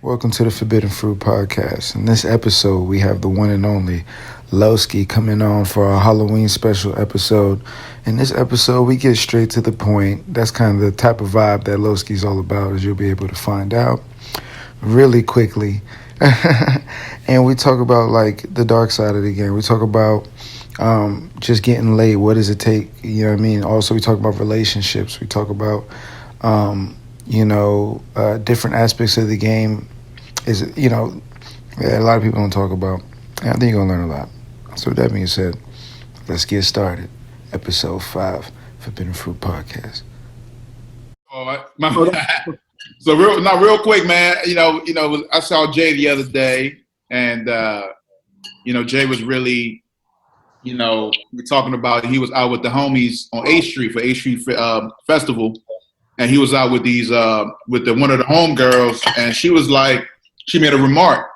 Welcome to the Forbidden Fruit Podcast. In this episode, we have the one and only Loski coming on for our Halloween special episode. In this episode, we get straight to the point. That's kind of the type of vibe that Loski's all about, as you'll be able to find out really quickly. And we talk about like the dark side of the game. We talk about just getting laid. What does it take? You know what I mean? Also, we talk about relationships. We talk about different aspects of the game is, a lot of people don't talk about. And I think you're going to learn a lot. So with that being said, let's get started. Episode 5, Forbidden Fruit Podcast. So real quick, man, I saw Jay the other day and, Jay was really, we're talking about, he was out with the homies on 8th Street for 8th Street Festival. And he was out with these, with one of the homegirls, and she was like, she made a remark.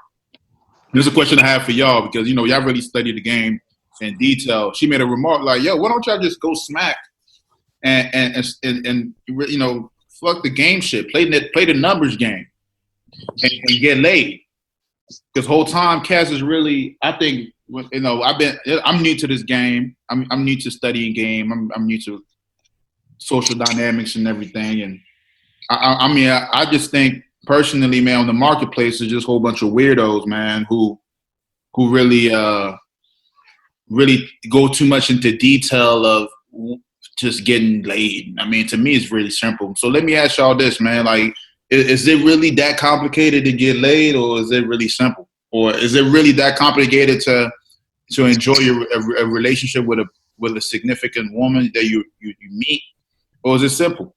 This is a question I have for y'all because, y'all really study the game in detail. She made a remark like, yo, why don't y'all just go smack and fuck the game shit, play the numbers game and get laid. Because whole time Cass is really, I think, I'm new to this game. I'm new to studying game. I'm new to social dynamics and everything. And I just think personally, man, on the marketplace is just a whole bunch of weirdos, man, who really go too much into detail of just getting laid. I mean, to me, it's really simple. So let me ask y'all this, man, like, is it really that complicated to get laid, or is it really simple? Or is it really that complicated to enjoy a relationship with a significant woman that you meet? Or is it simple?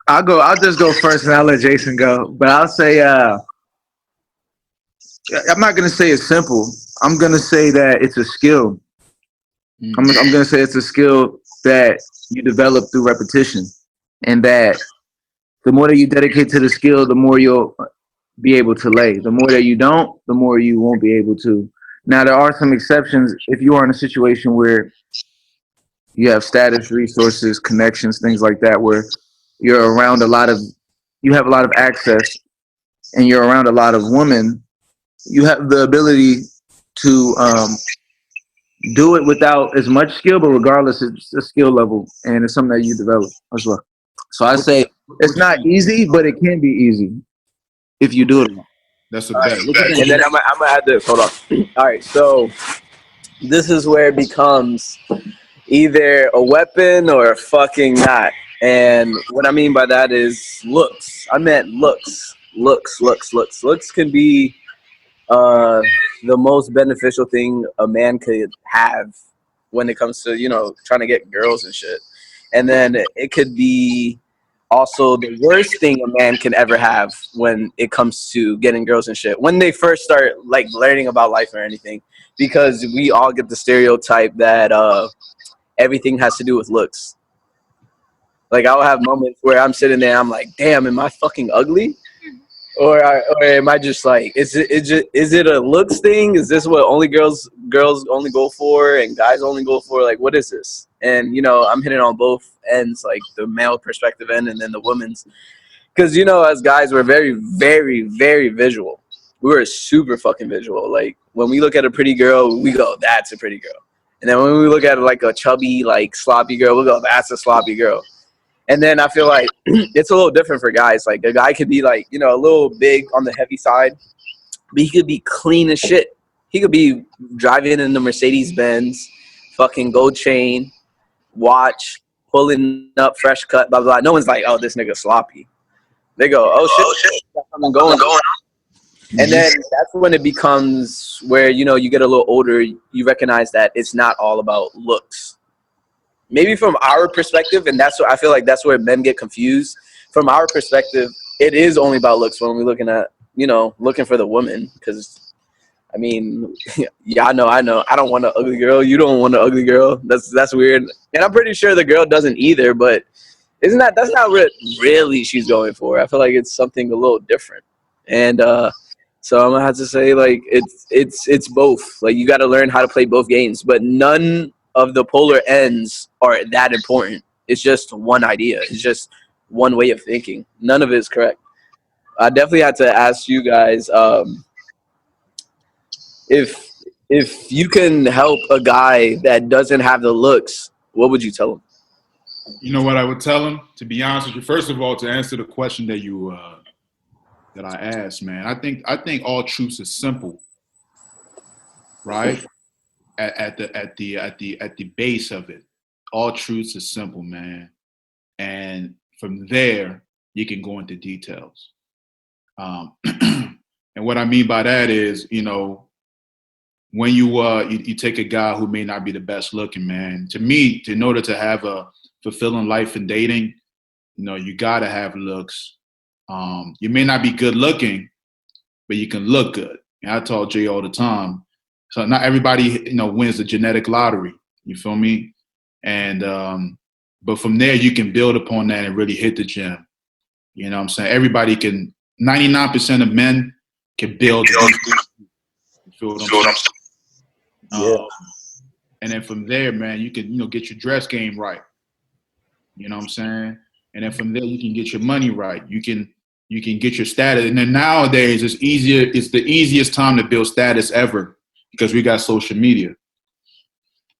I'll just go first and I'll let Jason go. But I'll say I'm not gonna say it's simple. I'm gonna say that it's a skill. I'm gonna say it's a skill that you develop through repetition. And that the more that you dedicate to the skill, the more you'll be able to lay. The more that you don't, the more you won't be able to. Now there are some exceptions. If you are in a situation where you have status, resources, connections, things like that, where you're around you have a lot of access and you're around a lot of women, you have the ability to do it without as much skill, but regardless, it's a skill level and it's something that you develop as well. So I say it's not easy, but it can be easy if you do it. That's a bet. And then I'm gonna add this. Hold on. All right, so this is where it becomes either a weapon or fucking not. And what I mean by that is looks. I meant looks. Looks can be the most beneficial thing a man could have when it comes to, trying to get girls and shit. And then it could be also the worst thing a man can ever have when it comes to getting girls and shit. When they first start, like, learning about life or anything. Because we all get the stereotype that everything has to do with looks. Like, I'll have moments where I'm sitting there, I'm like, damn, am I fucking ugly? Or am I just like, is it a looks thing? Is this what only girls only go for and guys only go for? Like, what is this? And, I'm hitting on both ends, like the male perspective end and then the women's. Because, as guys, we're very, very, very visual. We were super fucking visual. Like, when we look at a pretty girl, we go, that's a pretty girl. And then when we look at like a chubby, like sloppy girl, we'll go, that's a sloppy girl. And then I feel like it's a little different for guys. Like, a guy could be like, a little big on the heavy side, but he could be clean as shit. He could be driving in the Mercedes-Benz, fucking gold chain, watch, pulling up, fresh cut, blah, blah. No one's like, oh, this nigga sloppy. They go, oh, shit. Got something going on. And then that's when it becomes where, you get a little older, you recognize that it's not all about looks. Maybe from our perspective, and that's what I feel like that's where men get confused. From our perspective, it is only about looks when we're looking at, looking for the woman. Because, I mean, yeah, I know. I don't want an ugly girl. You don't want an ugly girl. That's weird. And I'm pretty sure the girl doesn't either, but that's not what really she's going for. I feel like it's something a little different. And so I'm gonna have to say, like, it's both. Like, you got to learn how to play both games, but none of the polar ends are that important. It's just one idea. It's just one way of thinking. None of it is correct. I definitely had to ask you guys if you can help a guy that doesn't have the looks, what would you tell him? You know what I would tell him? To be honest with you, first of all, to answer the question that you that I asked, man, I think all truths is simple, right? At the base of it, all truths is simple, man. And from there, you can go into details. And what I mean by that is, you know, when you take a guy who may not be the best looking, man, to me, in order to have a fulfilling life in dating, you know, you gotta have looks. You may not be good looking, but you can look good. And I tell Jay all the time. So not everybody, you know, wins the genetic lottery. You feel me? And but from there, you can build upon that and really hit the gym. You know what I'm saying? Everybody can. 99% of men can build. You feel what I'm saying? Yeah. And then from there, man, you can, you know, get your dress game right. You know what I'm saying? And then from there, you can get your money right. You can get your status. And then nowadays, it's easier. It's the easiest time to build status ever because we got social media.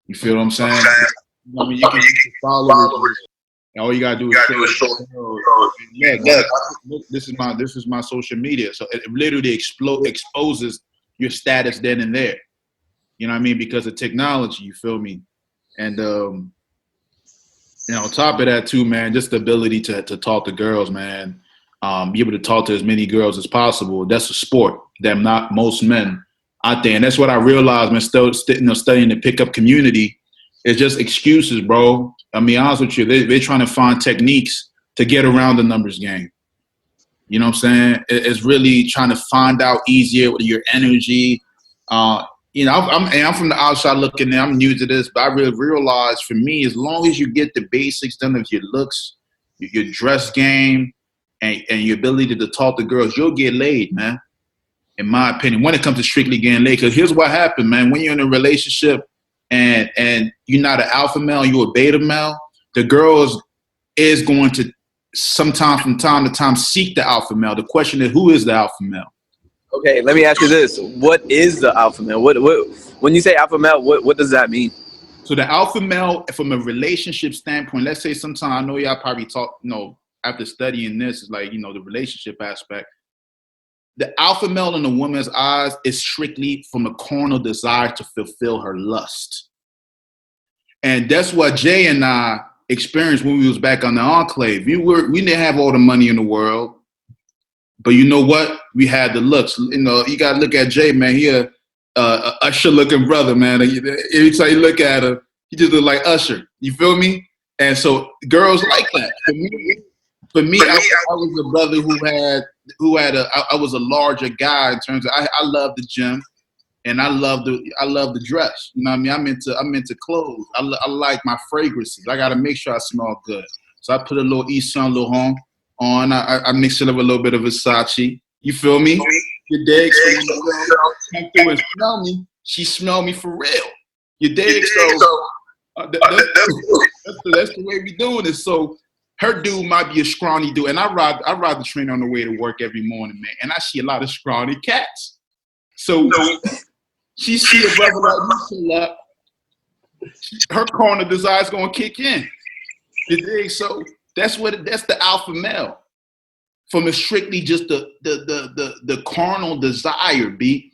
You feel what I'm saying? I mean, you can get your followers. And all you gotta do is show. Yeah, this is my social media. So it literally exposes your status then and there. You know what I mean? Because of technology, you feel me? And on top of that too, man, just the ability to talk to girls, man. Be able to talk to as many girls as possible. That's a sport that not most men out there. And that's what I realized, man, studying the pickup community. It's just excuses, bro. I mean, honest with you, they're trying to find techniques to get around the numbers game. You know what I'm saying? It's really trying to find out easier with your energy. You know, I'm from the outside looking in. I'm new to this, but I really realized for me, as long as you get the basics done of your looks, your dress game, and your ability to talk to girls, you'll get laid, man. In my opinion, when it comes to strictly getting laid, because here's what happened, man. When you're in a relationship and you're not an alpha male, you're a beta male, the girls is going to sometimes from time to time seek the alpha male. The question is, who is the alpha male? Okay, let me ask you this. What is the alpha male? What when you say alpha male, what does that mean? So the alpha male, from a relationship standpoint, let's say sometime, I know y'all probably talk, you know, after studying this, is like, you know, the relationship aspect. The alpha male in a woman's eyes is strictly from a carnal desire to fulfill her lust. And that's what Jay and I experienced when we was back on the enclave. We didn't have all the money in the world, but you know what? We had the looks. You know, you got to look at Jay, man. He a Usher-looking brother, man. Every time you look at him, he just look like Usher. You feel me? And so girls like that. For me, I was a brother I was a larger guy in terms of I love the gym. And I love the dress. You know what I mean? I'm into clothes. I like my fragrances. I got to make sure I smell good. So I put a little Yves Saint Laurent on. I mix it up with a little bit of Versace. You feel me? You dig? So when the girl come through and smell me, she smell me for real. You dig? So that's the way we doing it. So her dude might be a scrawny dude, and I ride the train on the way to work every morning, man. And I see a lot of scrawny cats. So she see a brother like me pull up, her carnal desire is gonna kick in. You dig? So that's the alpha male. From a strictly just the carnal desire, B.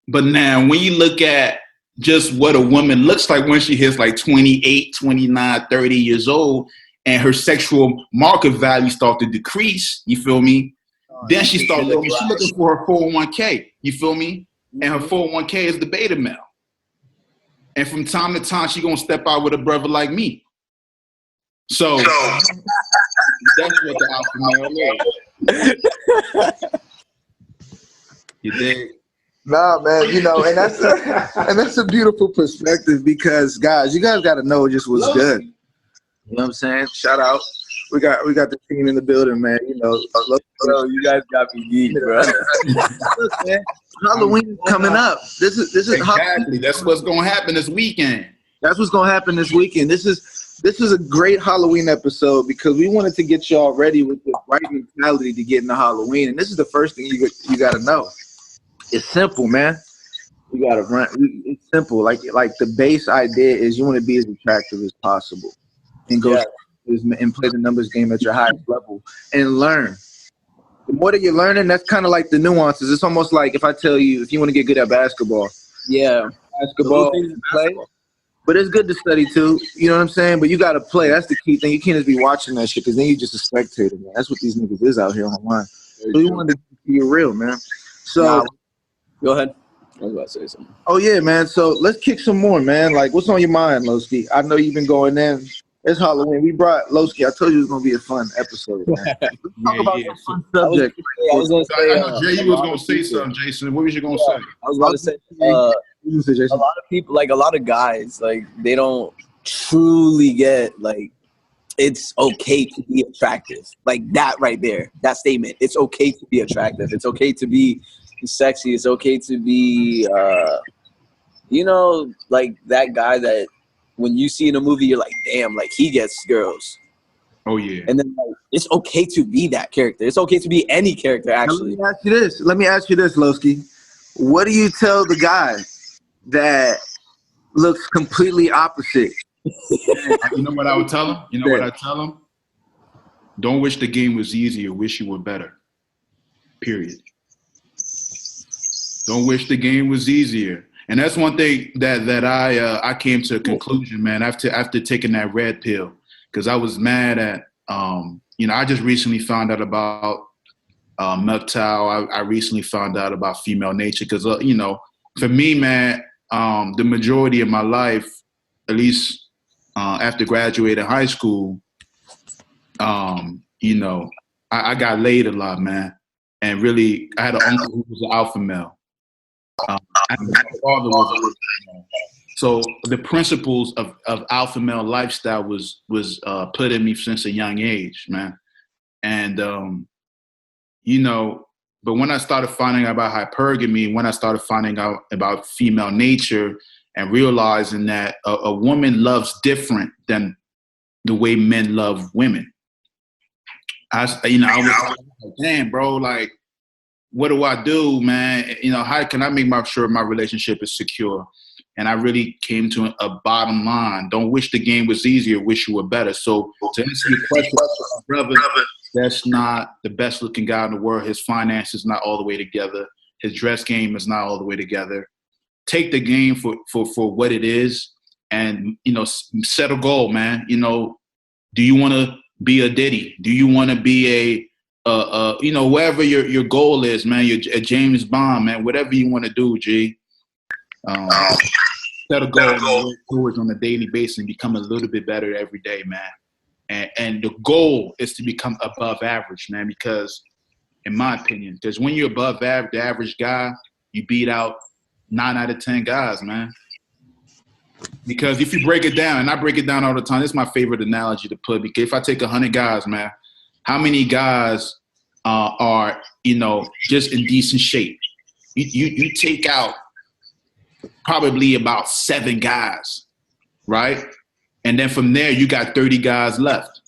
But now when you look at just what a woman looks like when she hits like 28, 29, 30 years old, and her sexual market value start to decrease, you feel me? Then she starts looking for her 401k, you feel me? And her 401k is the beta male. And from time to time, she gonna step out with a brother like me. So that's what the alpha male is. You dig? Nah, man, you know, and that's a beautiful perspective because, guys, you guys got to know just what's good. You know what I'm saying? Shout out. We got the team in the building, man. You know, bro, you guys got me geeked, bro. Look, man, Halloween is coming up. This is exactly. That's what's gonna happen this weekend. That's what's gonna happen this weekend. This is this is a great Halloween episode because we wanted to get y'all ready with the right mentality to get into Halloween. And this is the first thing you got to know. It's simple, man. You got to run. It's simple. Like the base idea is you want to be as attractive as possible and go and play the numbers game at your highest level and learn. The more that you're learning, that's kind of like the nuances. It's almost like if I tell you, if you want to get good at basketball. Yeah. Basketball. Play. But it's good to study too, you know what I'm saying? But you got to play. That's the key thing. You can't just be watching that shit because then you're just a spectator, man. That's what these niggas is out here online. So you wanted to be real, man. So go ahead. I was about to say something. Oh yeah, man. So let's kick some more, man. Like, what's on your mind, Loski? I know you've been going in. It's Halloween. We brought Loski. I told you it was gonna be a fun episode, man. Let's talk about some fun subject. I know Jay, you was gonna say something, Jason. What was you gonna say? I was about to say. A lot of people, like a lot of guys, like they don't truly get like it's okay to be attractive. Like that right there, that statement. It's okay to be attractive. It's okay to be sexy. It's okay to be, like that guy that when you see in a movie, you're like, damn, like he gets girls. Oh yeah. And then like, it's okay to be that character. It's okay to be any character. Actually, Let me ask you this, Loski. What do you tell the guy that looks completely opposite? You know what I would tell him? You know what I tell him? Don't wish the game was easier. Wish you were better. Period. Don't wish the game was easier. And that's one thing that I came to a conclusion, man, after taking that red pill, because I was mad at I just recently found out about MGTOW. I recently found out about female nature because for me, man, the majority of my life, at least after graduating high school, I got laid a lot, man, and really I had an uncle who was an alpha male. My father was an alpha male. So the principles of alpha male lifestyle was put in me since a young age, man. And but when I started finding out about hypergamy, when I started finding out about female nature and realizing that a woman loves different than the way men love women, I was like, damn, bro, like, what do I do, man? How can I make sure my relationship is secure? And I really came to a bottom line. Don't wish the game was easier, wish you were better. So to answer your question, brother, that's not the best looking guy in the world. His finances not all the way together. His dress game is not all the way together. Take the game for what it is and, set a goal, man. Do you want to be a Diddy? Do you want to be wherever your goal is, man, you're a James Bond, man, whatever you want to do, G. Set a goal towards on a daily basis and become a little bit better every day, man. And the goal is to become above average, man, because in my opinion, because when you're above average, the average guy, you beat out 9 out of 10 guys, man. Because if you break it down, and I break it down all the time, this is my favorite analogy to put, because if I take 100 guys, man, how many guys are, just in decent shape? You take out probably about 7 guys, right? And then from there, you got 30 guys left.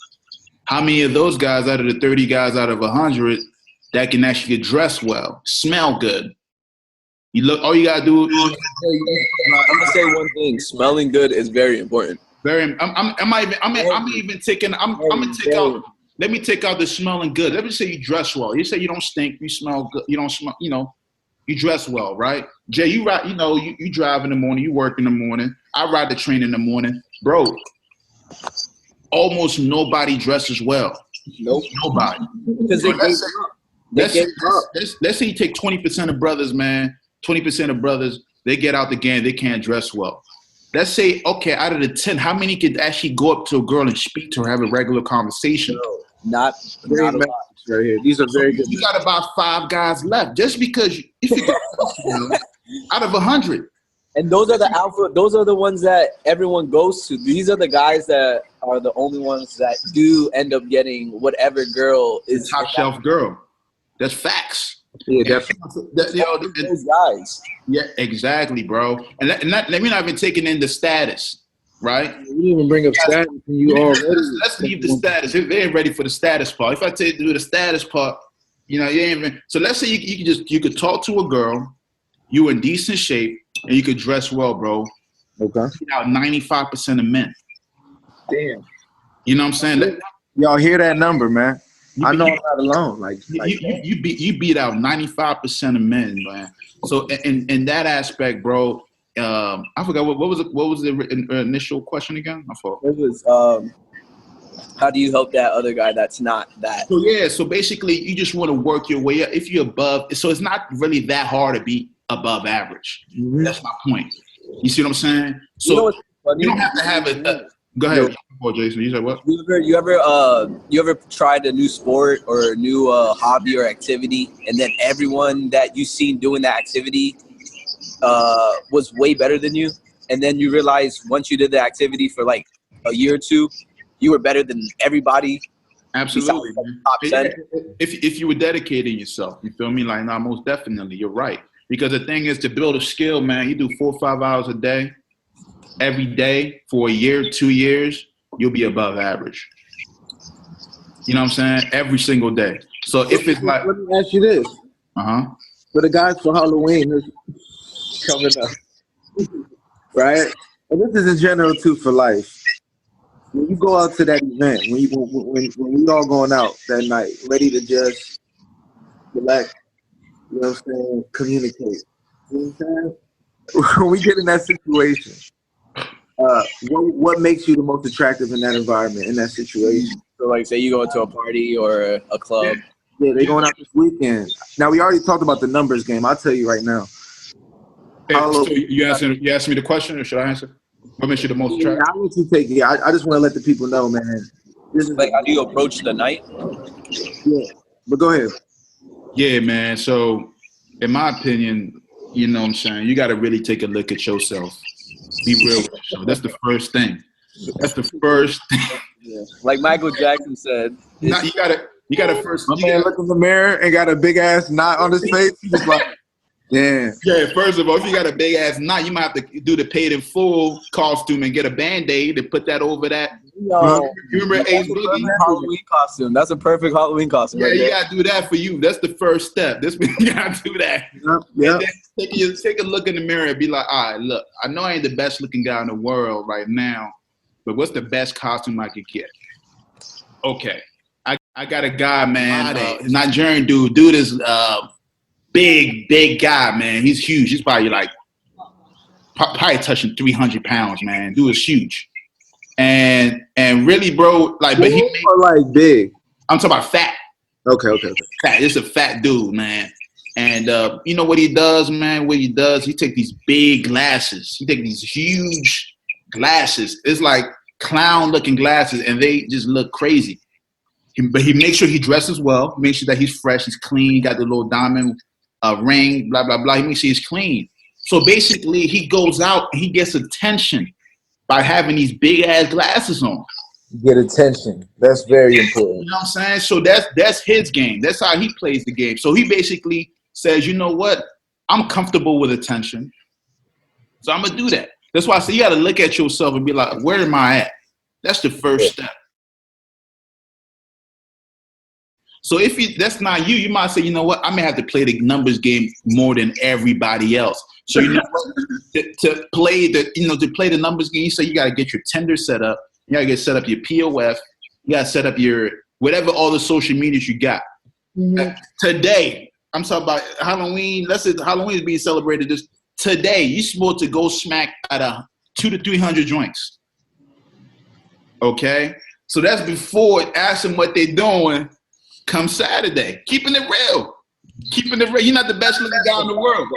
How many of those guys out of the 30 guys out of 100 that can actually get dressed well, smell good? You look. All you gotta do. I'm gonna say one thing: smelling good is very important. I'm even taking. I'm gonna take out. Let me take out the smelling good. Let me say you dress well. You say you don't stink. You smell good. You don't smell. You dress well, right? Jay, you ride. You drive in the morning. You work in the morning. I ride the train in the morning, bro. Almost nobody dresses well. Nope. Nobody. Because let's say you take 20% of brothers, man. 20% of brothers, they get out the game, they can't dress well. Let's say, okay, out of the 10, how many could actually go up to a girl and speak to her, have a regular conversation? No, not a lot. Right here. These are very good. You got about 5 guys left, just because if you get out of 100. And those are the alpha. Those are the ones that everyone goes to. These are the guys that are the only ones that do end up getting whatever girl is top shelf girl. That's facts. Yeah, definitely. Those guys. Yeah, exactly, bro. And let me not even taking in the status. right? You didn't even bring up status, and you already. Let's leave the status. If they ain't ready for the status part, if I tell you to do the status part, you ain't even. So let's say you could talk to a girl, you in decent shape, and you could dress well, bro. Okay. Out 95% of men. Damn. You know what I'm saying? Y'all hear that number, man? I know I'm not alone. Like you beat out 95% of men, man. So in that aspect, bro, I forgot what was the initial question again? I forgot. It was how do you help that other guy that's not that? So yeah, so basically you just want to work your way up. If you're above, so it's not really that hard to be above average. Mm-hmm. That's my point. You see what I'm saying? So you don't have to have a go ahead. Jason, you said what? You ever tried a new sport or a new hobby or activity, and then everyone that you seen doing that activity was way better than you, and then you realize once you did the activity for like a year or two, you were better than everybody. Absolutely. Top 10. If you were dedicating yourself, you feel me? Like, nah, most definitely, you're right. Because the thing is, to build a skill, man, you do 4 or 5 hours a day, every day for a year, 2 years, you'll be above average. You know what I'm saying? Every single day. So if it's like, let me ask you this. For the guys for Halloween coming up, right? And this is in general too for life. When you go out to that event, when we all going out that night, ready to just relax, you know what I'm saying, communicate. You know what I'm saying? When we get in that situation, what makes you the most attractive in that environment, in that situation? So like say you go to a party or a club. Yeah, they're going out this weekend. Now we already talked about the numbers game. I'll tell you right now. So you asked me the question, or should I answer? What makes you the most attractive? I want you to take it. I just want to let the people know, man. This is like how do you approach the night? Yeah, but go ahead. Yeah, man. So in my opinion, you know what I'm saying, you got to really take a look at yourself. Be real with yourself. That's the first thing. That's the first thing. Yeah. Like Michael Jackson said. You gotta first. My man look in the mirror and got a big ass knot on his face. He's just like, yeah. First of all, if you got a big ass knot, you might have to do the paid in full costume and get a Band-Aid and put that over that. No, you remember Ace Boogie? Halloween costume. That's a perfect Halloween costume. Yeah, right you there. gotta do that for you. That's the first step. You gotta do that. Yeah. Take a look in the mirror and be like, all right, look, I know I ain't the best looking guy in the world right now, but what's the best costume I could get? Okay. I got a guy, man, Nigerian dude. Dude is big guy, man. He's huge. He's probably probably touching 300 pounds, man. Dude is huge. And really, bro, like, but he like big. I'm talking about fat. Okay. Fat. It's a fat dude, man. And you know what he does, man? What he does, he take these big glasses. He take these huge glasses. It's like clown-looking glasses, and they just look crazy. But he makes sure he dresses well. Make sure that he's fresh, he's clean. Got the little diamond ring, blah blah blah. He makes sure he's clean. So basically, he goes out and he gets attention by having these big ass glasses on. Get attention. That's very important. You know what I'm saying? So that's his game. That's how he plays the game. So he basically says, you know what? I'm comfortable with attention, so I'm gonna do that. That's why I say you got to look at yourself and be like, where am I at? That's the first step. So if that's not you, you might say, you know what? I may have to play the numbers game more than everybody else. So you know to play the numbers game, you say you got to get your Tinder set up. You got to set up your POF. You got to set up your whatever all the social medias you got. Mm-hmm. Today, I'm talking about Halloween. Let's say Halloween is being celebrated this today. You're supposed to go smack at 200 to 300 joints. Okay, so that's before asking what they're doing. Come Saturday, keeping it real. You're not the best looking guy in the world.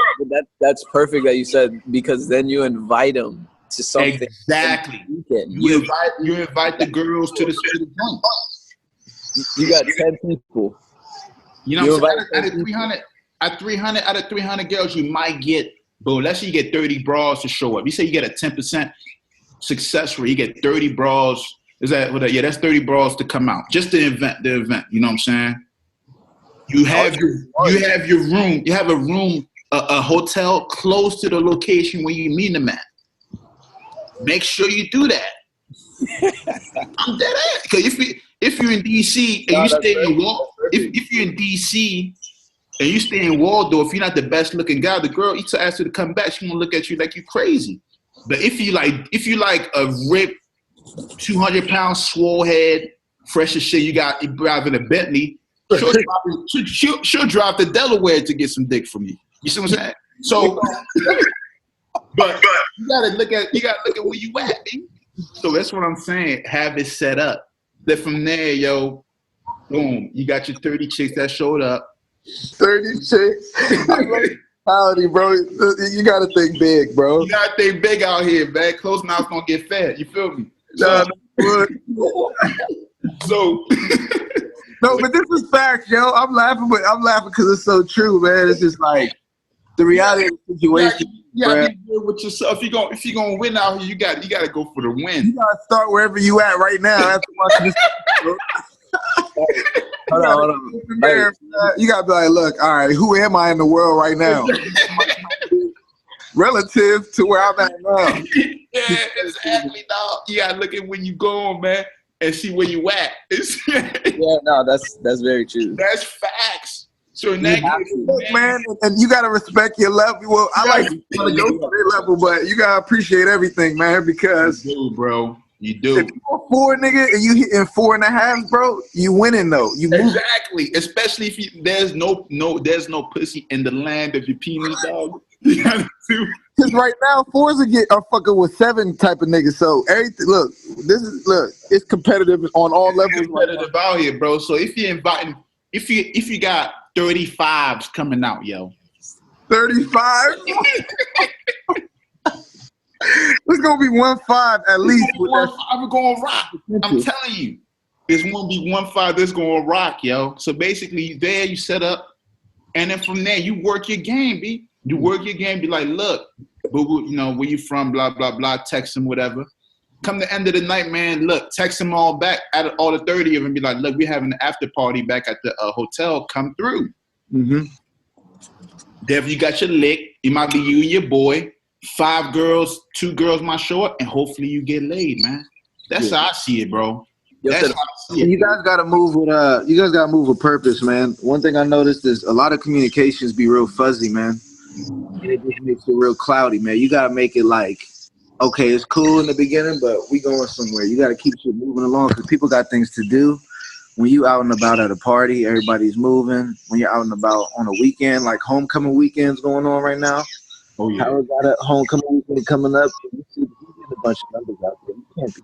That's perfect that you said, because then you invite them to something. Exactly. You invite the girls to the joint. You got 10 people. You know what I'm saying? Out of 300 girls, you might get, let's say you get 30 bras to show up. You say you get a 10% success rate. You get 30 bras. That's 30 bras to come out. Just the event. You know what I'm saying? You have your room. You have a room, a hotel close to the location where you meet them at. make sure you do that. I'm dead ass. Because if you're in DC and you stay in if you're in DC and you stay in Waldorf, you're not the best looking guy. The girl, you ask her to come back, she's gonna look at you like you crazy. But if you like a ripped 200-pound swole head, fresh as shit, you driving a Bentley, she'll drive to Delaware to get some dick from you. You see what I'm saying? So, but you gotta look at where you at, man. So that's what I'm saying. Have it set up. Then from there, yo, boom, you got your 30 chicks that showed up. 30 chicks. Howdy, bro. You gotta think big, bro. You gotta think big out here, man. Close mouths gonna get fed. You feel me? So, no, but this is facts, yo. I'm laughing because it's so true, man. It's just like the reality of the situation. Yeah, be good with yourself. If you're gonna win out here, you gotta go for the win. You gotta start wherever you at right now. After watching this, hold on. Hey. You gotta be like, look, all right, who am I in the world right now? Relative to where I'm at now. Yeah, exactly, dog. You gotta look at where you going, man, and see where you at. Yeah, no, that's very true. That's facts. So in that case, man, and you gotta respect your level. Well, I like to go to their level, but you gotta appreciate everything, man, because you do, bro. You do. If you're 4, nigga, and you hitting 4.5, bro, you winning though. You exactly, especially if there's no pussy in the land of your penis, dog. You gotta do. Because right now, 4s are fucking with 7 type of niggas. So everything, look, it's competitive on all levels. It's competitive out here, bro. So if you're inviting, if you got 35s coming out, yo. 35? It's gonna be 1.5 at least. I'm gonna rock. I'm telling you, it's gonna be 1.5 that's gonna rock, yo. So basically, there you set up, and then from there you work your game, B. You work your game. Be like, look, boo, you know where you from, blah blah blah. Text them, whatever. Come the end of the night, man. Look, text them all back, at all the 30 of them. Be like, look, we're having an after party back at the hotel. Come through. Mm-hmm. There, you got your lick. It might be you and your boy. 5 girls, 2 girls might show up, and hopefully you get laid, man. That's how I see it, bro. That's how I see it. You guys gotta move with purpose, man. One thing I noticed is a lot of communications be real fuzzy, man. And it just makes it real cloudy, man. You gotta make it like, okay, it's cool in the beginning, but we going somewhere. You gotta keep shit moving along because people got things to do. When you out and about at a party, everybody's moving. When you're out and about on a weekend, like homecoming weekends going on right now. Oh yeah. Howard's got a homecoming weekend coming up. You see a bunch of numbers out there. You can't be.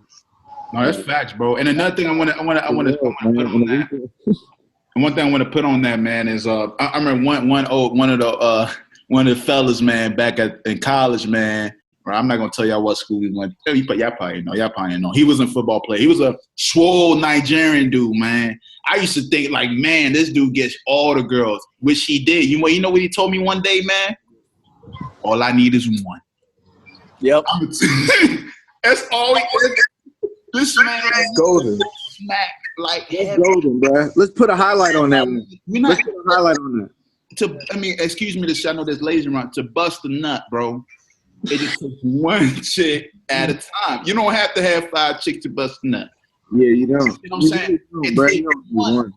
No, that's facts, bro. And another thing I want to put on that. And one thing I want to put on that, man, is I remember one of the fellas, man, back in college, man. I'm not gonna tell y'all what school he went. Y'all probably know. He was a football player. He was a swole Nigerian dude, man. I used to think like, man, this dude gets all the girls, which he did. You know what he told me one day, man? All I need is one. Yep. That's all he did. This man is golden. Smack like that's golden, bro. Let's put a highlight on that one. Let's put a highlight on that. Excuse me, I know there's ladies around. To bust a nut, bro, it just takes one chick at a time. You don't have to have 5 chicks to bust a nut. Yeah, you don't. You know what I'm saying? It takes one.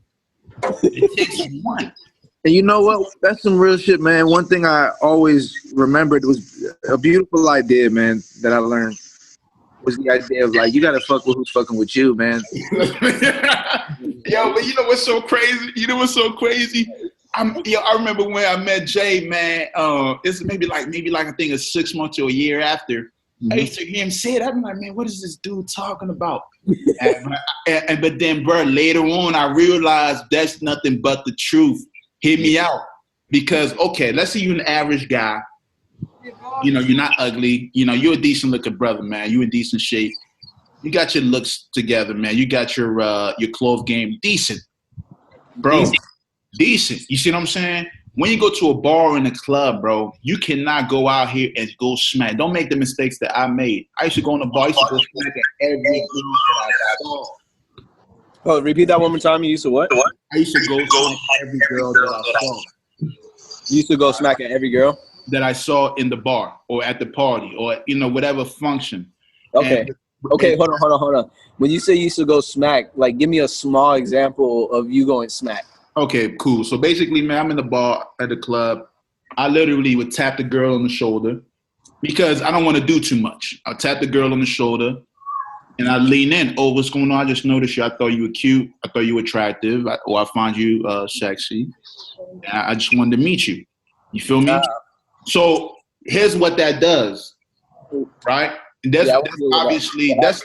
It takes one. And you know what? That's some real shit, man. One thing I always remembered was a beautiful idea, man, that I learned was the idea of like, you gotta fuck with who's fucking with you, man. Yo, but you know what's so crazy? I remember when I met Jay, man. It's maybe like I think it's 6 months or a year after. Mm-hmm. I used to hear him say it. I'm like, man, what is this dude talking about? But then, bro, later on, I realized that's nothing but the truth. Hear me out. Because, okay, let's say you're an average guy. You know, you're not ugly. You know, you're a decent looking brother, man. You in decent shape. You got your looks together, man. You got your clothes game decent. Bro, decent. You see what I'm saying? When you go to a bar or in a club, bro, you cannot go out here and go smack. Don't make the mistakes that I made. I used to go in the bar. I used to go smack at every girl that I saw. Oh, repeat that one more time. You used to what? I used to go smack every girl that I saw. You used to go smack at every girl? That I saw in the bar or at the party or, you know, whatever function. Okay. Hold on. When you say you used to go smack, like, give me a small example of you going smack. Okay, cool. So basically, man, I'm in the bar at the club. I literally would tap the girl on the shoulder because I don't want to do too much. I'll tap the girl on the shoulder and I lean in. Oh, what's going on? I just noticed you. I thought you were cute. I thought you were attractive. Or I find you sexy. And I just wanted to meet you. You feel me? So here's what that does, right? That's obviously that's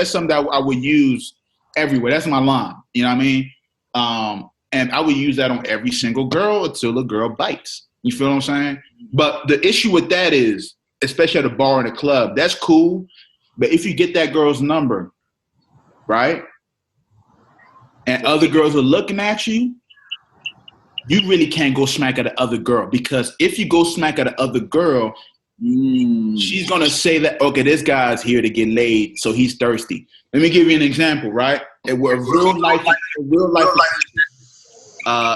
something that I would use everywhere. That's my line. You know what I mean? And I would use that on every single girl until a girl bites. You feel what I'm saying? But the issue with that is, especially at a bar and a club, that's cool. But if you get that girl's number, right, and other girls are looking at you, you really can't go smack at the other girl, because if you go smack at the other girl, she's gonna say that, okay, this guy's here to get laid, so he's thirsty. Let me give you an example, right? It was real life.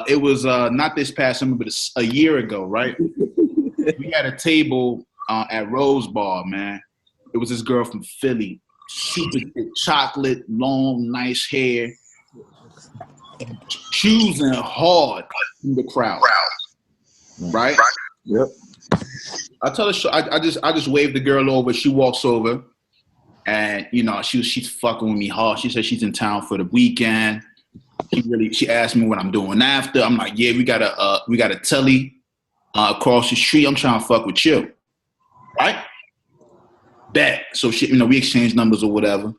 It was not this past summer, but a year ago, right? We had a table at Rose Bar, man. It was this girl from Philly, super thick, chocolate, long, nice hair, choosing hard in the crowd, right? Yep. I tell her, I just waved the girl over. She walks over, and you know she's fucking with me hard. She said she's in town for the weekend. She asked me what I'm doing after. I'm like, yeah, we got a telly across the street. I'm trying to fuck with you, right? Bet. So she, we exchange numbers or whatever,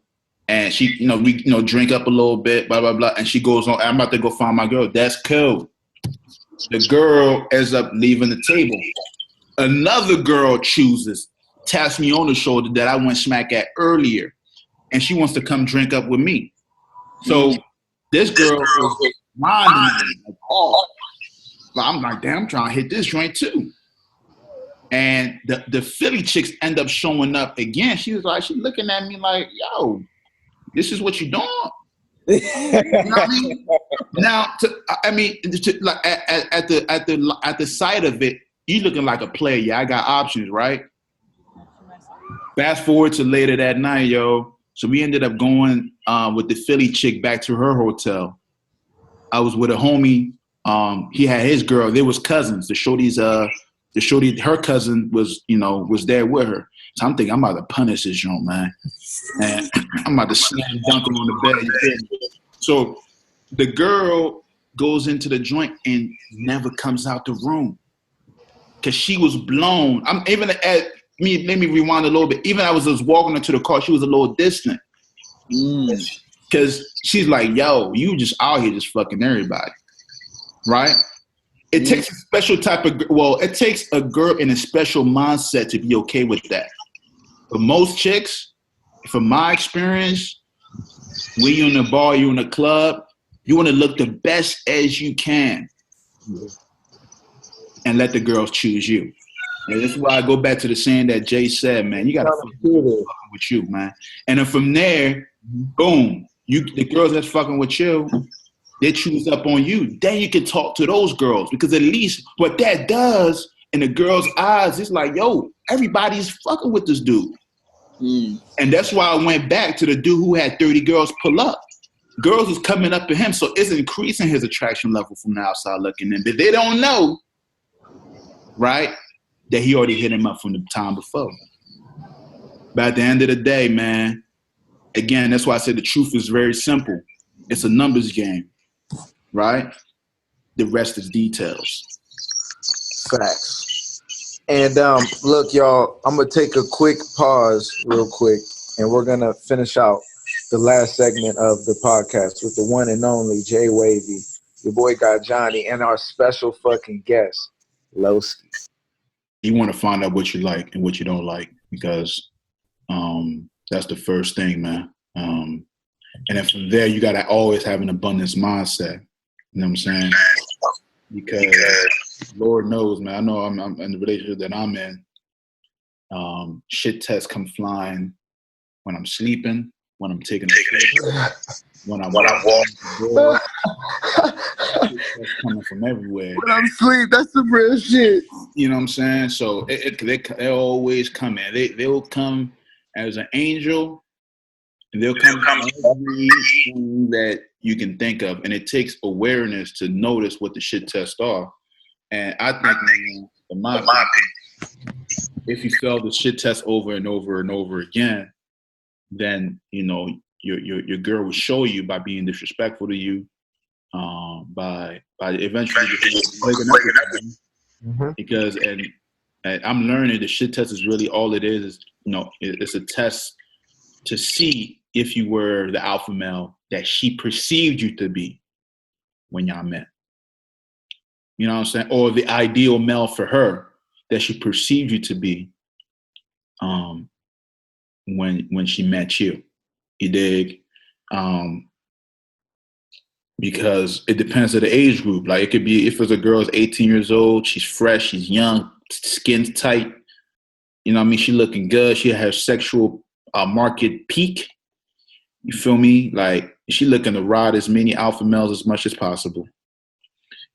and she, we, drink up a little bit, blah blah blah, and she goes on. I'm about to go find my girl. That's cool. The girl ends up leaving the table. Another girl chooses, taps me on the shoulder that I went smack at earlier, and she wants to come drink up with me. So this girl is minding me. I'm like, damn, I'm trying to hit this joint too. And the Philly chicks end up showing up again. She was like, she's looking at me like, yo, this is what you doing? You know what I mean? Now, like at the sight of it, you looking like a player. Yeah, I got options, right? Fast forward to later that night, yo. So we ended up going with the Philly chick back to her hotel. I was with a homie. He had his girl. They was cousins. Her cousin was there with her. So I'm thinking, I'm about to punish this joint, man. And I'm about to slam dunk him on the bed. You feel me? So the girl goes into the joint and never comes out the room because she was blown. Let me rewind a little bit. Even I was just walking into the car, she was a little distant. Because she's like, yo, you just out here just fucking everybody. Right? It takes a special it takes a girl in a special mindset to be okay with that. For most chicks, from my experience, when you're in the bar, you're in a club, you want to look the best as you can and let the girls choose you. And that's why I go back to the saying that Jay said, man, you got to fucking with you, man. And then from there, boom, the girls that's fucking with you, they choose up on you. Then you can talk to those girls, because at least what that does in the girls' eyes, it's like, yo, everybody's fucking with this dude. And that's why I went back to the dude who had 30 girls pull up. Girls was coming up to him, so it's increasing his attraction level from the outside looking in. But they don't know, right, that he already hit him up from the time before. But at the end of the day, man, again, that's why I said the truth is very simple. It's a numbers game, right? The rest is details. Facts. And look, y'all, I'm going to take a quick pause real quick, and we're going to finish out the last segment of the podcast with the one and only Jay Wavy, your boy got Johnny, and our special fucking guest, Loski. You want to find out what you like and what you don't like, because that's the first thing, man. And then from there, you got to always have an abundance mindset. You know what I'm saying? Because Lord knows, man, I know I'm in the relationship that I'm in. Shit tests come flying when I'm sleeping, when I'm taking a shit, when I'm walking the door. That's coming from everywhere. When I'm asleep, that's some real shit. You know what I'm saying? So they always come in. They'll come as an angel, they'll come everything that you can think of, and it takes awareness to notice what the shit tests are. And I think, in my opinion, if you fail the shit test over and over and over again, then your girl will show you by being disrespectful to you, by eventually breaking up with you. Because and I'm learning the shit test is really all it is it's a test to see if you were the alpha male that she perceived you to be when y'all met. You know what I'm saying? Or the ideal male for her that she perceived you to be when she met you. You dig? Because it depends on the age group. Like it could be if it's a girl is 18 years old, she's fresh, she's young, skin's tight. You know what I mean? She looking good. She has sexual market peak. You feel me? Like she looking to ride as many alpha males as much as possible.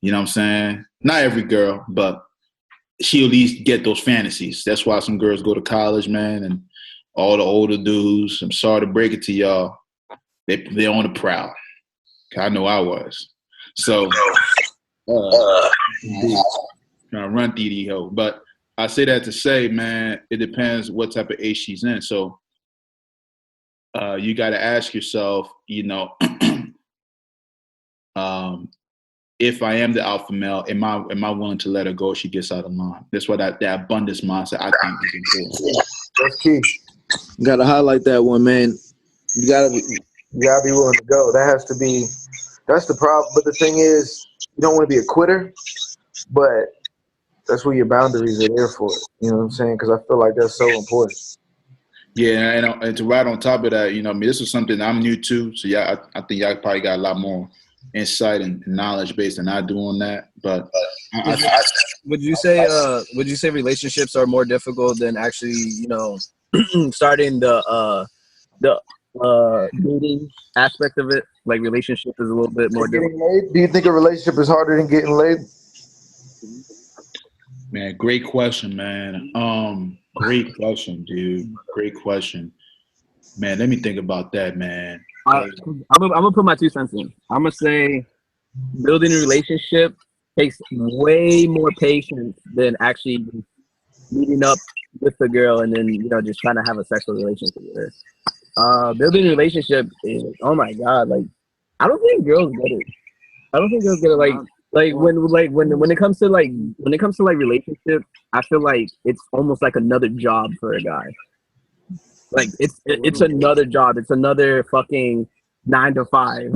You know what I'm saying? Not every girl, but she at least get those fantasies. That's why some girls go to college, man, and all the older dudes, I'm sorry to break it to y'all, they're on the prowl. I know I was. So, trying to run DD-ho. But I say that to say, man, it depends what type of age she's in. So, you got to ask yourself, if I am the alpha male, am I willing to let her go if she gets out of line? That's what that abundance mindset I think is important. That's key. You gotta highlight that one, man. You gotta be willing to go. That's the problem. But the thing is, you don't want to be a quitter, but that's what your boundaries are there for. You know what I'm saying? Because I feel like that's so important. Yeah, and to right on top of that, this is something I'm new to. So yeah, I think y'all probably got a lot more insight and knowledge base than I do on that. But would you say relationships are more difficult than actually starting the dating aspect of it? Like relationship is a little bit more difficult. Do you think a relationship is harder than getting laid? Man, great question, man. Great question, dude. Great question. Man, let me think about that, man. I'm gonna put my 2 cents in. I'm gonna say building a relationship takes way more patience than actually meeting up with the girl and then just trying to have a sexual relationship with her. Building a relationship is, oh my god, like I don't think girls get it. Like when it comes to relationship, I feel like it's almost like another job for a guy. Like it's another job. It's another fucking 9 to 5.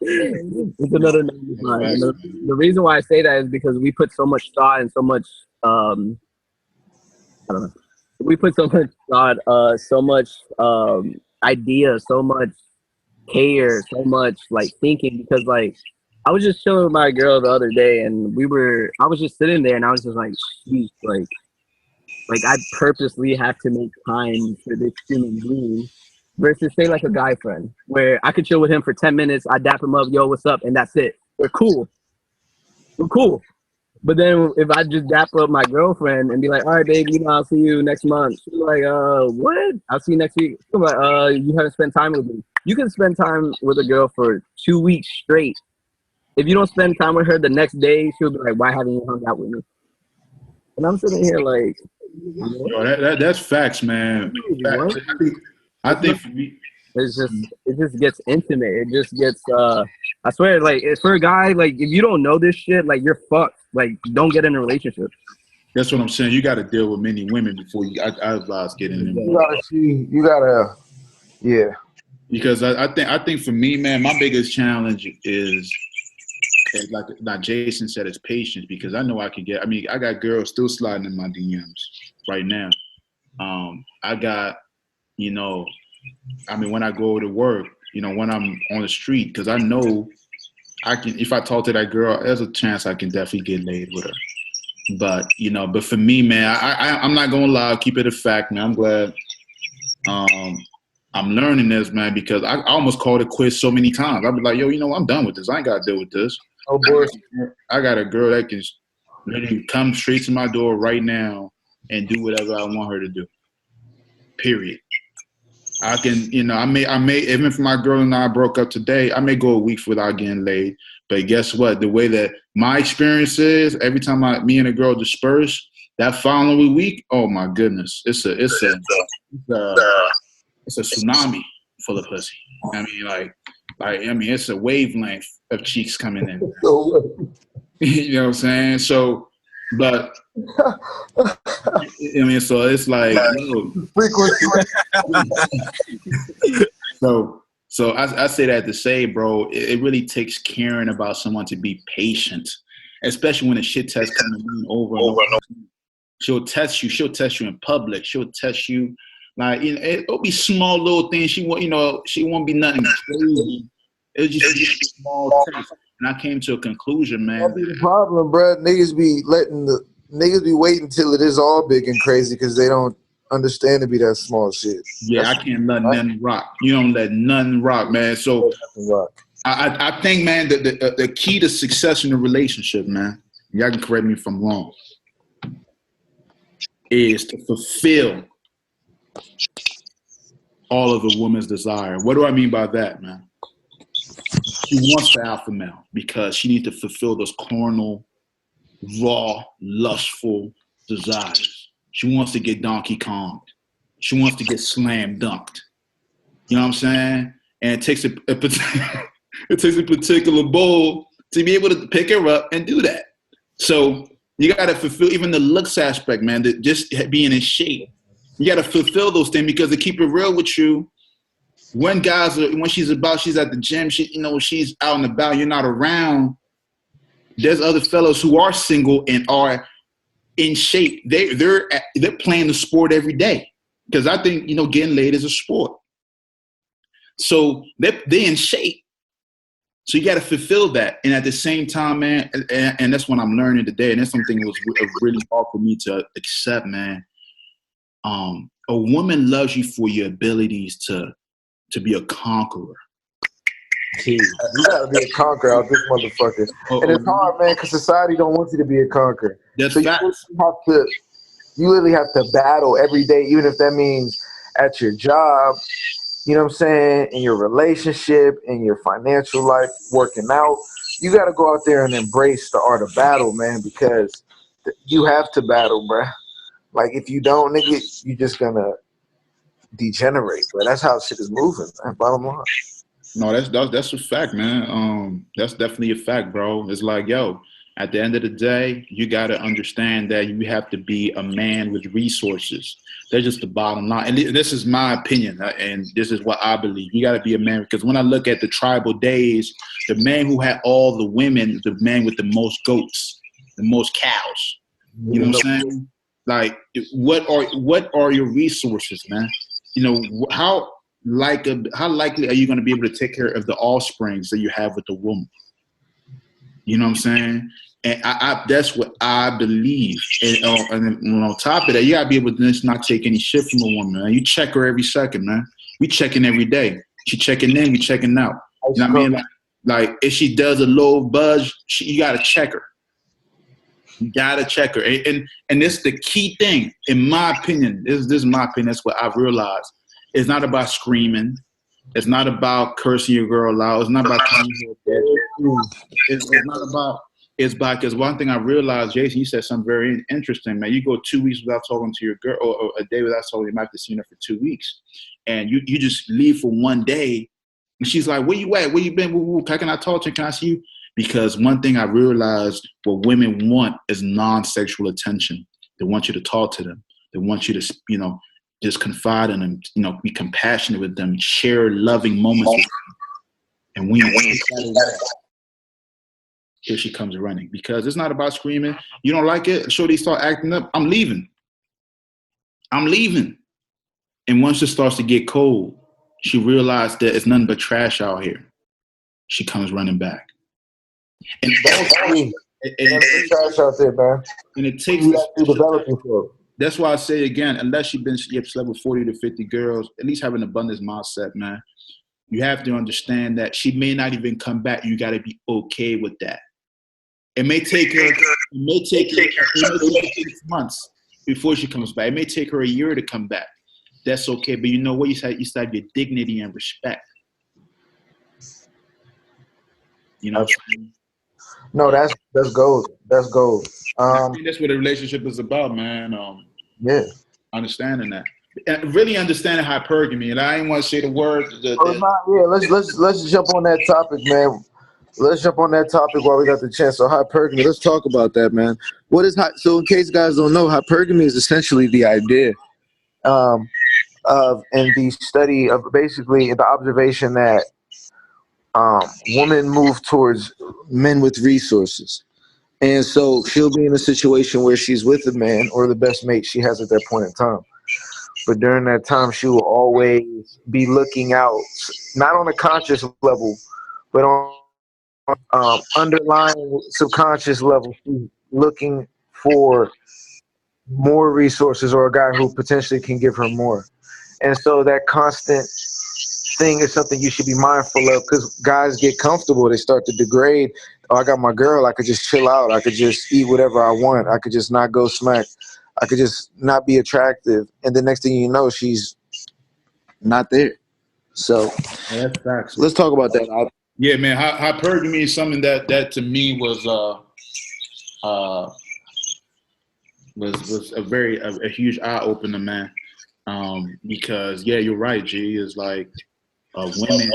It's another 9 to 5. And the reason why I say that is because we put so much thought and so much I don't know. We put so much thought, so much idea, so much care, so much like thinking, because like I was just chilling with my girl the other day and I was just sitting there and I was just like, geez, like I purposely have to make time for this human being versus say like a guy friend where I could chill with him for 10 minutes, I dap him up, yo, what's up? And that's it. We're cool. But then if I just dap up my girlfriend and be like, all right, baby, I'll see you next month. She's like, what? I'll see you next week. She's like, you haven't spent time with me. You can spend time with a girl for 2 weeks straight. If you don't spend time with her the next day, she'll be like, why haven't you hung out with me? And I'm sitting here like, that's facts, man. Facts. I think for me, it just gets intimate. It just gets I swear, like for a guy, like if you don't know this shit, like you're fucked. Like don't get in a relationship. That's what I'm saying. You got to deal with many women before I advise getting in. You gotta, yeah. Because I think for me, man, my biggest challenge is like Jason said, it's patience, because I know I got girls still sliding in my DMs right now. I got, when I go to work, when I'm on the street, because I know I can, if I talk to that girl, there's a chance I can definitely get laid with her. But, but for me, man, I'm not going to lie, I'll keep it a fact, man. I'm glad I'm learning this, man, because I almost called it quits so many times. I'd be like, yo, I'm done with this. I ain't got to deal with this. Oh, boy. I got a girl that can literally come straight to my door right now and do whatever I want her to do. period. I can, I may, even if my girl and I broke up today, I may go a week without getting laid. But guess what? The way that my experience is, every time me and a girl disperse, that following week, oh my goodness, it's a tsunami full of pussy. I mean, it's a wavelength of cheeks coming in. You know what I'm saying? So, but I mean, so it's like, so I say that to say, bro, it really takes caring about someone to be patient, especially when the shit test coming in over and over. She'll test you. She'll test you in public. She'll test you. Like, it'll be small little things. She won't be nothing crazy. It'll just be a small test. And I came to a conclusion, man. That'd be the problem, bro. Niggas be waiting till it is all big and crazy because they don't understand to be that small shit. Yeah, I can't let nothing rock. You don't let nothing rock, man. So I think, man, that the key to success in a relationship, man, y'all can correct me if I'm wrong, is to fulfill all of a woman's desire. What do I mean by that, man? She wants the alpha male because she needs to fulfill those carnal, raw, lustful desires. She wants to get Donkey Konged. She wants to get slam dunked. You know what I'm saying? And it takes it takes a particular bull to be able to pick her up and do that. So you got to fulfill even the looks aspect, man, that just being in shape. You got to fulfill those things because to keep it real with you, when she's at the gym, she's out and about, you're not around. There's other fellows who are single and are in shape. They're playing the sport every day because I think, getting laid is a sport. So they're in shape. So you got to fulfill that. And at the same time, man, and that's what I'm learning today. And that's something that was really hard for me to accept, man. A woman loves you for your abilities to be a conqueror. You gotta be a conqueror out this motherfucker. And it's hard, man, because society don't want you to be a conqueror. That's so facts. You literally have to battle every day, even if that means at your job, you know what I'm saying, in your relationship, in your financial life, working out. You got to go out there and embrace the art of battle, man, because you have to battle, bruh. Like, if you don't, nigga, you just gonna degenerate. But that's how shit is moving, man. Bottom line. No, that's a fact, man. That's definitely a fact, bro. It's like, yo, at the end of the day, you got to understand that you have to be a man with resources. That's just the bottom line. And this is my opinion, and this is what I believe. You got to be a man because when I look at the tribal days, the man who had all the women is the man with the most goats, the most cows. You know what I'm saying? Like, what are your resources, man? How likely are you going to be able to take care of the offsprings that you have with the woman? You know what I'm saying? And that's what I believe. And on top of that, you got to be able to just not take any shit from a woman, man. You check her every second, man. We checking every day. She checking in, we checking out. You know what I mean? Like if she does a low buzz, you got to check her. You got to check her. And this is the key thing, in my opinion. This is my opinion. That's what I've realized. It's not about screaming. It's not about cursing your girl out. It's not about it's not about. It's because one thing I realized, Jason, you said something very interesting, man. You go 2 weeks without talking to your girl, or a day without talking, you might have to see her for 2 weeks, and you just leave for one day, and she's like, "Where you at? Where you been? How can I talk to you? Can I see you?" Because one thing I realized, what women want is non-sexual attention. They want you to talk to them. They want you to, just confide in them, be compassionate with them, share loving moments with them. And when here she comes running, because it's not about screaming. You don't like it? Shorty start acting up. I'm leaving. And once it starts to get cold, she realized that it's nothing but trash out here. She comes running back. And trash out there, man. And it takes developing for it. That's why I say again, unless you've slept with 40 to 50 girls, at least have an abundance mindset, man. You have to understand that she may not even come back. You got to be okay with that. It may take her 6 months before she comes back. It may take her a year to come back. that's okay. But you know what? You still have your dignity and respect. You know what I'm saying? No, that's gold. That's gold. I think that's what a relationship is about, man. Yeah. Understanding that, and really understanding hypergamy. And I didn't want to say the word. Let's jump on that topic, man. Let's jump on that topic while we got the chance. So hypergamy. Let's talk about that, man. What is so? In case guys don't know, hypergamy is essentially the idea of and the study of basically the observation that women move towards men with resources. And so she'll be in a situation where she's with a man or the best mate she has at that point in time. But during that time, she will always be looking out, not on a conscious level, but on underlying subconscious level, she's looking for more resources or a guy who potentially can give her more. And so that constant thing is something you should be mindful of, because guys get comfortable, they start to degrade. Oh, I got my girl, I could just chill out, I could just eat whatever I want, I could just not go smack, I could just not be attractive, and the next thing you know, she's not there. So That's facts. let's talk about that. Yeah, man. Hypergamy is something that to me was a huge eye opener, man. Because yeah, you're right. G is like women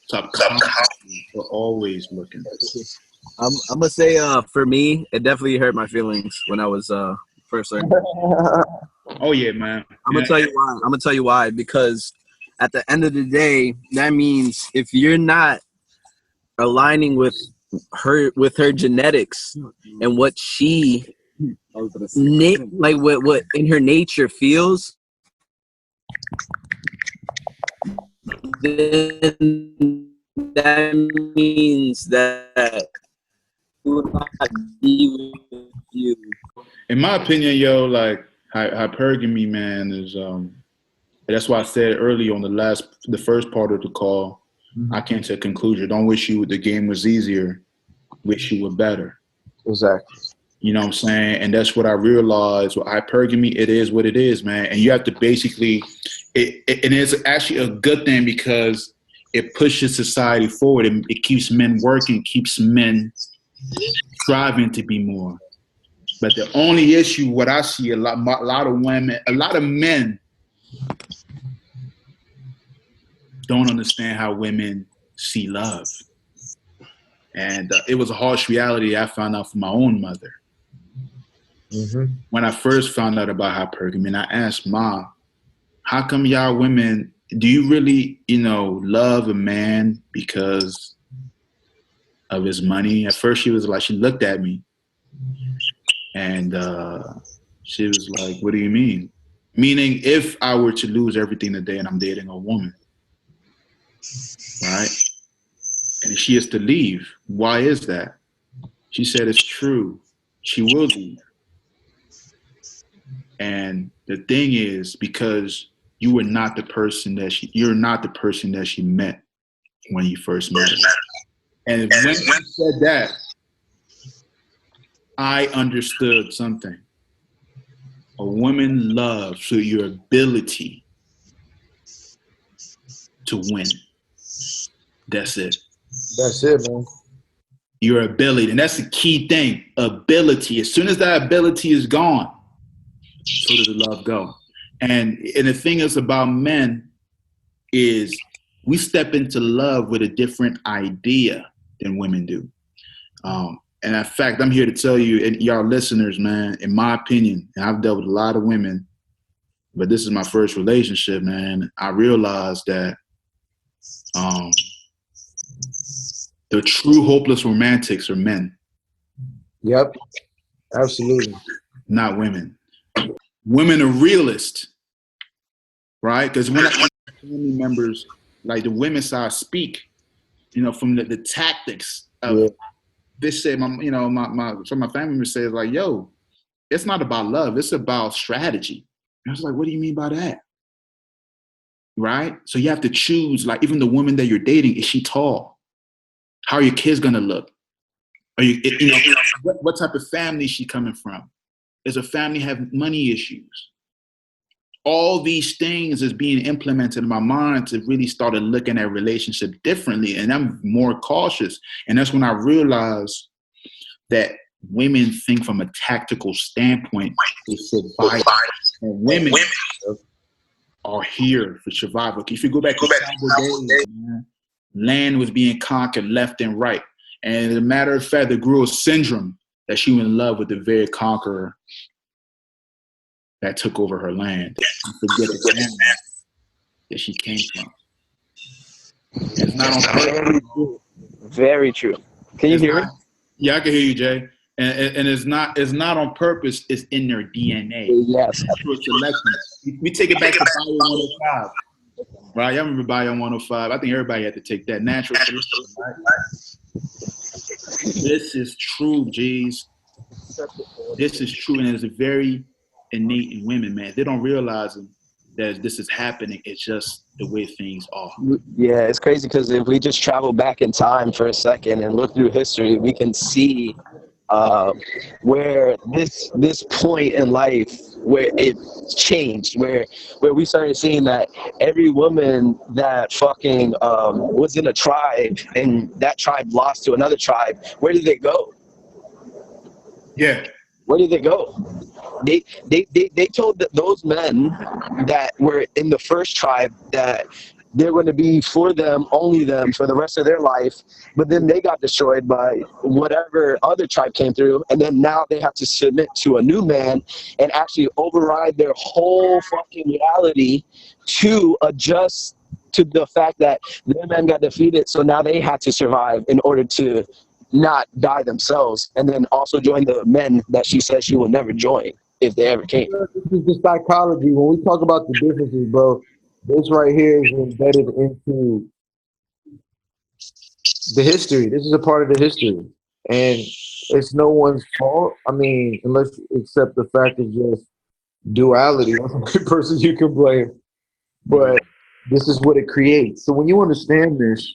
subconsciously are always looking. I'm gonna say, for me, it definitely hurt my feelings when I was first learning. Oh yeah, man. I'm gonna tell you why. I'm gonna tell you why. Because at the end of the day, that means if you're not aligning with her genetics and what she like what in her nature feels, then that means that will not be with you. In my opinion, yo, like hypergamy, man, is that's why I said earlier on the first part of the call, I came to a conclusion. Don't wish you the game was easier, wish you were better. Exactly. You know what I'm saying? And that's what I realized with hypergamy, it is what it is, man. And you have to basically, and it's actually a good thing because it pushes society forward. It keeps men working, keeps men striving to be more. But the only issue, what I see a lot of women, a lot of men don't understand how women see love. And it was a harsh reality I found out from my own mother. Mm-hmm. When I first found out about hypergamy, and I asked Mom, how come y'all women, do you really, love a man because of his money? At first she looked at me and she was like, what do you mean? Meaning if I were to lose everything today and I'm dating a woman, right? And she is to leave. Why is that? She said, it's true. She will leave. And the thing is, because you're not the person that she met when you first met her. And when she said that, I understood something. A woman loves your ability to win. That's it. That's it, man. Your ability. And that's the key thing. Ability. As soon as that ability is gone, so does the love go. And the thing is about men is we step into love with a different idea than women do. And in fact, I'm here to tell you, and y'all listeners, man, in my opinion, and I've dealt with a lot of women, but this is my first relationship, man. I realized that the true hopeless romantics are men. Yep, absolutely. Not women. Women are realists, right? Because when family members, like the women's side, speak, from the tactics of this shit, some of my family members say, like, yo, it's not about love, it's about strategy. And I was like, what do you mean by that? Right? So you have to choose, like, even the woman that you're dating, is she tall? How are your kids gonna look? Are you, what type of family is she coming from? Does her family have money issues? all these things is being implemented in my mind to really start looking at relationship differently. And I'm more cautious. And that's when I realized that women think from a tactical standpoint to survive. And women are here for survival. If you go back to tribal days, man, land was being conquered left and right. And as a matter of fact, there grew a syndrome that she was in love with the very conqueror that took over her land. And forget the land that she came from. It's not on purpose. Very true. Can you hear me? Yeah, I can hear you, Jay. And it's not on purpose. It's in their DNA. Yes. Natural selection. We take it back to Bio 105, right? I remember Bio 105. I think everybody had to take that. Natural selection, right? This is true, G's. This is true, and it's very innate in women, man. They don't realize that this is happening. It's just the way things are. Yeah, it's crazy because if we just travel back in time for a second and look through history, we can see where this point in life where it changed, where we started seeing that every woman that fucking was in a tribe and that tribe lost to another tribe, where did they go? Yeah. Where did they go? They told those men that were in the first tribe that they're going to be for them, only them, for the rest of their life. But then they got destroyed by whatever other tribe came through. And then now they have to submit to a new man and actually override their whole fucking reality to adjust to the fact that their men got defeated. So now they had to survive in order to not die themselves. And then also join the men that she says she will never join if they ever came. This is the psychology. When we talk about the differences, bro, this right here is embedded into the history. This is a part of the history. And it's no one's fault. I mean, unless you accept the fact of just duality. That's the only person you can blame. But this is what it creates. So when you understand this,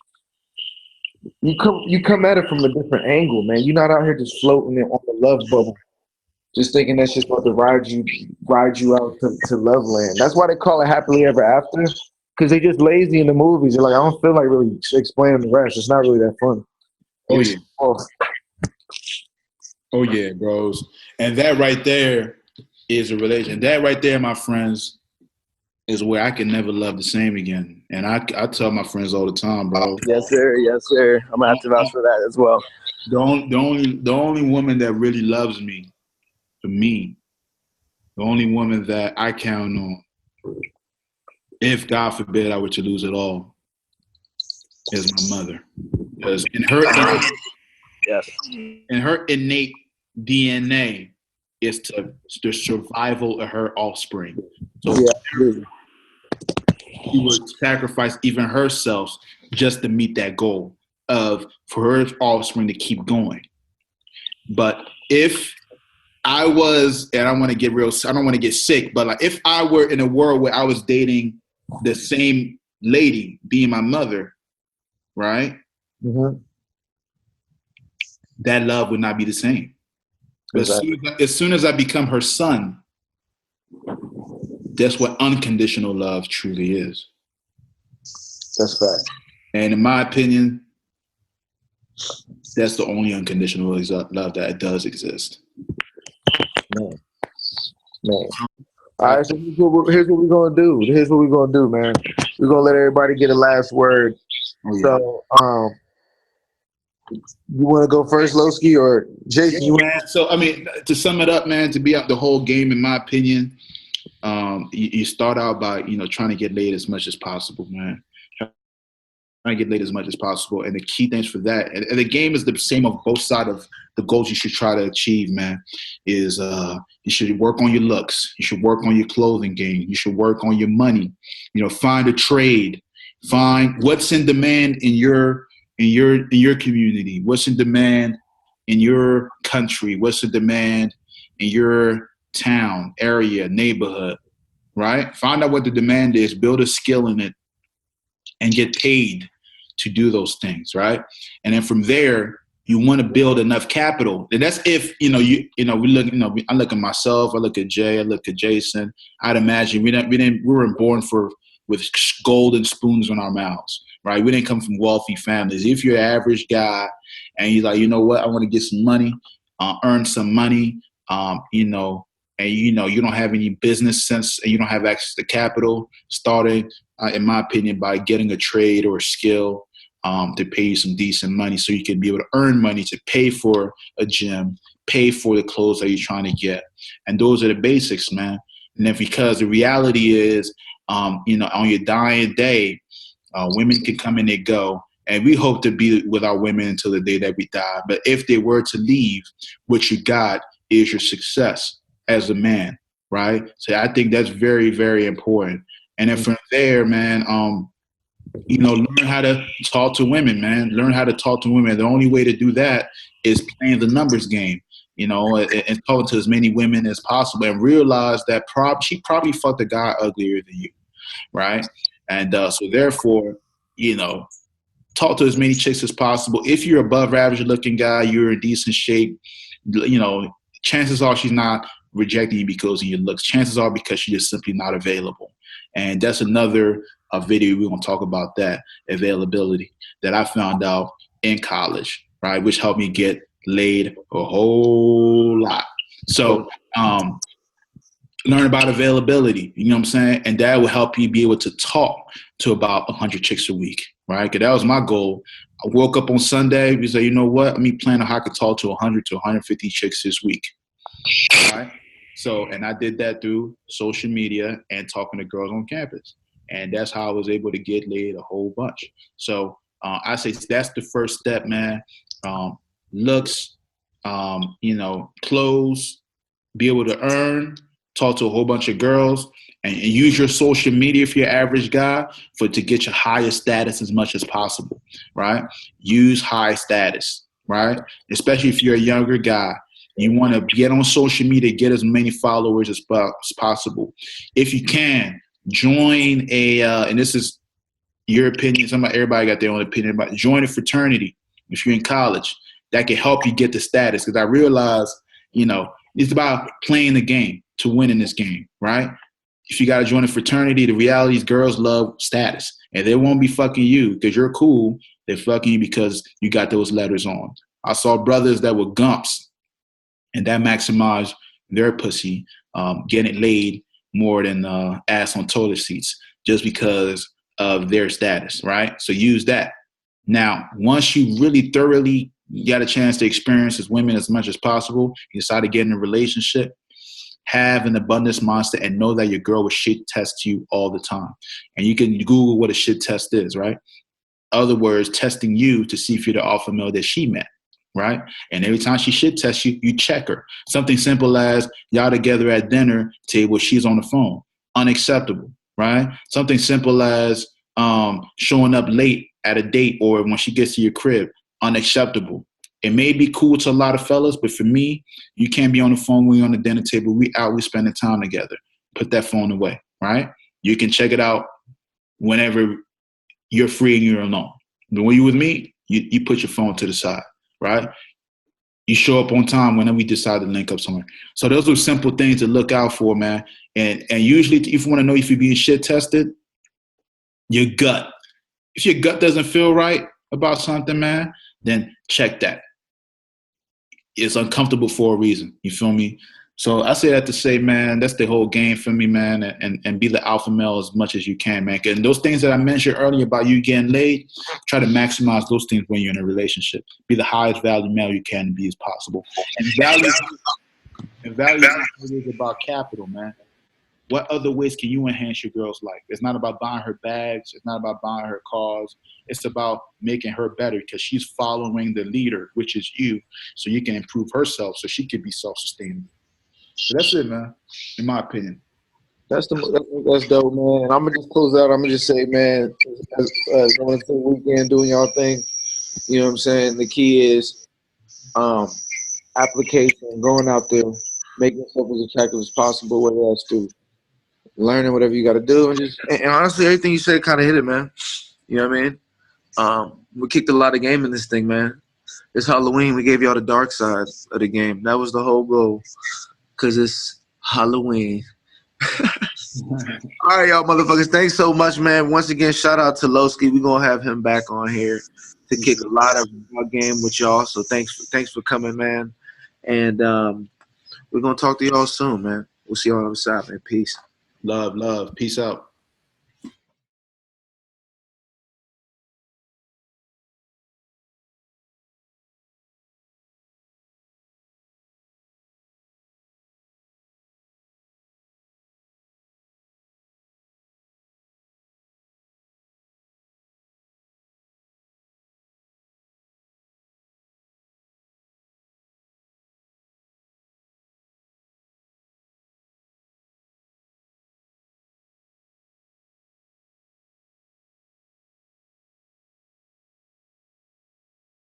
you come at it from a different angle, man. You're not out here just floating on the love bubble, just thinking that's just about to ride you out to love land. That's why they call it happily ever after, because they just lazy in the movies. They're like, I don't feel like really explaining the rest. It's not really that fun. Oh yeah. Oh yeah, bros. And that right there is a relation. That right there, my friends, is where I can never love the same again. And I tell my friends all the time, bro. Yes, sir. Yes, sir. I'm gonna have to vouch for that as well. The only woman that really loves me, for me, the only woman that I count on, if God forbid I were to lose it all, is my mother. Because in her innate DNA is the survival of her offspring. So she would sacrifice even herself just to meet that goal for her offspring to keep going. But if I was, and I want to get real, I don't want to get sick, but like if I were in a world where I was dating the same lady being my mother, right? Mm-hmm. That love would not be the same. Exactly. As soon as I become her son, that's what unconditional love truly is. That's fact. And in my opinion, that's the only unconditional love that does exist. Man. All right, so here's what we're gonna do. Here's what we're gonna do, man. We're gonna let everybody get a last word. Oh, yeah. So, you want to go first, Loski, or Jason? Yeah, so I mean, to sum it up, man, to be out the whole game, in my opinion, you start out by trying to get laid as much as possible, man. Trying to get laid as much as possible, and the key things for that, and the game is the same on both sides of the goals you should try to achieve, man. Is you should work on your looks, you should work on your clothing game, you should work on your money. Find a trade, find what's in demand in your community, what's in demand in your country, what's in demand in your town, area, neighborhood, right? Find out what the demand is, build a skill in it, and get paid to do those things, right? And then from there, you want to build enough capital. And that's if, we look, I look at myself, I look at Jay, I look at Jason. I'd imagine we weren't born with golden spoons in our mouths, right? We didn't come from wealthy families. If you're an average guy and you're like, you know what, I want to get some money, earn some money, and you don't have any business sense and you don't have access to capital, starting, in my opinion, by getting a trade or a skill, to pay you some decent money so you can be able to earn money to pay for a gym, pay for the clothes that you're trying to get. And those are the basics, man. And then because the reality is, on your dying day, women can come and they go. And we hope to be with our women until the day that we die. But if they were to leave, what you got is your success as a man, right? So I think that's very, very important. And then from there, man, learn how to talk to women, man. Learn how to talk to women. The only way to do that is playing the numbers game, and talking to as many women as possible, and realize that she probably fucked a guy uglier than you, right? And so therefore, talk to as many chicks as possible. If you're above average looking guy, you're in decent shape, chances are she's not rejecting you because of your looks. Chances are because she's just simply not available. And that's another video we're going to talk about, that availability that I found out in college, right, which helped me get laid a whole lot. So learn about availability, you know what I'm saying? And that will help you be able to talk to about 100 chicks a week, right? Because that was my goal. I woke up on Sunday, we said, you know what? Let me plan how I could talk to 100 to 150 chicks this week, right? So, and I did that through social media and talking to girls on campus. And that's how I was able to get laid a whole bunch. So I say that's the first step, man. Looks, clothes, be able to earn, talk to a whole bunch of girls, and use your social media if you're an average guy to get your highest status as much as possible, right? Use high status, right? Especially if you're a younger guy. You want to get on social media, get as many followers as possible. If you can, join and this is your opinion, everybody got their own opinion, but join a fraternity if you're in college. That can help you get the status. Because I realize, it's about playing the game to win in this game, right? If you got to join a fraternity, the reality is girls love status. And they won't be fucking you because you're cool. They're fucking you because you got those letters on. I saw brothers that were gumps, and that maximized their pussy, getting laid more than ass on toilet seats just because of their status, right? So use that. Now, once you really thoroughly got a chance to experience as women as much as possible, you decide to get in a relationship, have an abundance mindset and know that your girl will shit test you all the time. And you can Google what a shit test is, right? In other words, testing you to see if you're the alpha male that she met. Right? And every time she shit tests you, you check her. Something simple as y'all together at dinner table, she's on the phone. Unacceptable, right? Something simple as showing up late at a date or when she gets to your crib. Unacceptable. It may be cool to a lot of fellas, but for me, you can't be on the phone when we're on the dinner table. We spending time together. Put that phone away, right? You can check it out whenever you're free and you're alone. But when you're with me, you put your phone to the side. Right? You show up on time whenever we decide to link up somewhere. So those are simple things to look out for, man. And usually if you want to know if you're being shit tested, your gut. If your gut doesn't feel right about something, man, then check that. It's uncomfortable for a reason. You feel me? So I say that to say, man, that's the whole game for me, man, and be the alpha male as much as you can, man. And those things that I mentioned earlier about you getting laid, try to maximize those things when you're in a relationship. Be the highest value male you can be as possible. And value is about capital, man. What other ways can you enhance your girl's life? It's not about buying her bags. It's not about buying her cars. It's about making her better because she's following the leader, which is you, so you can improve herself so she can be self-sustaining. So that's it, man, in my opinion. That's dope, man. And I'm going to just close out. I'm going to just say, man, as going through the weekend, doing y'all thing, you know what I'm saying? The key is application, going out there, making yourself as attractive as possible, whether that's through learning whatever you got to do. And honestly, everything you said kind of hit it, man. You know what I mean? We kicked a lot of game in this thing, man. it's Halloween. We gave y'all the dark side of the game. That was the whole goal, because it's Halloween. All right, y'all motherfuckers. Thanks so much, man. Once again, shout out to Loski. We're gonna have him back on here to kick a lot of our game with y'all. So thanks for coming, man. And we're gonna talk to y'all soon, man. We'll see y'all on the other side, man. Peace. Love. Peace out.